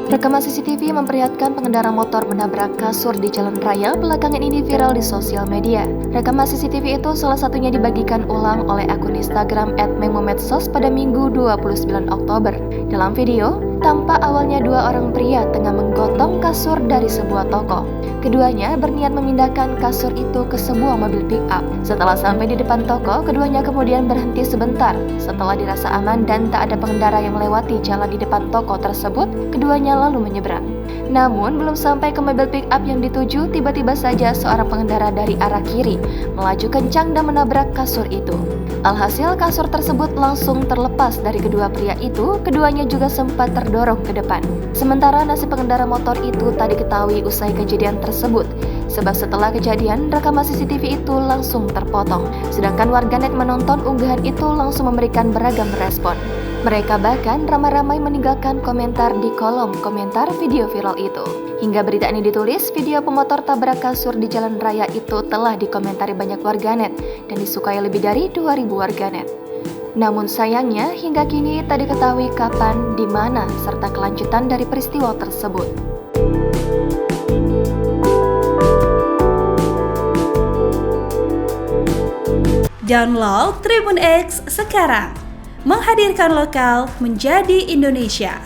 Rekaman CCTV memperlihatkan pengendara motor menabrak kasur di jalan raya belakangan ini viral di sosial media. Rekaman CCTV itu salah satunya dibagikan ulang oleh akun Instagram @memomedsos pada Minggu 29 Oktober. Dalam video, tampak awalnya dua orang pria tengah menggotong kasur dari sebuah toko. Keduanya berniat memindahkan kasur itu ke sebuah mobil pick-up. Setelah sampai di depan toko, keduanya kemudian berhenti sebentar. Setelah dirasa aman dan tak ada pengendara yang melewati jalan di depan toko tersebut, keduanya lalu menyeberang. Namun, belum sampai ke mobil pick-up yang dituju, tiba-tiba saja seorang pengendara dari arah kiri melaju kencang dan menabrak kasur itu. Alhasil, kasur tersebut langsung terlepas dari kedua pria itu, keduanya juga sempat terdorong ke depan. Sementara nasib pengendara motor itu tak diketahui usai kejadian tersebut, sebab setelah kejadian, rekaman CCTV itu langsung terpotong. Sedangkan warganet menonton unggahan itu langsung memberikan beragam respon. Mereka bahkan ramai-ramai meninggalkan komentar di kolom komentar video viral itu. Hingga berita ini ditulis, video pemotor tabrak kasur di jalan raya itu telah dikomentari banyak warganet dan disukai lebih dari 2.000 warganet. Namun sayangnya, hingga kini tak diketahui kapan, di mana, serta kelanjutan dari peristiwa tersebut. Download Tribun X sekarang, menghadirkan lokal menjadi Indonesia.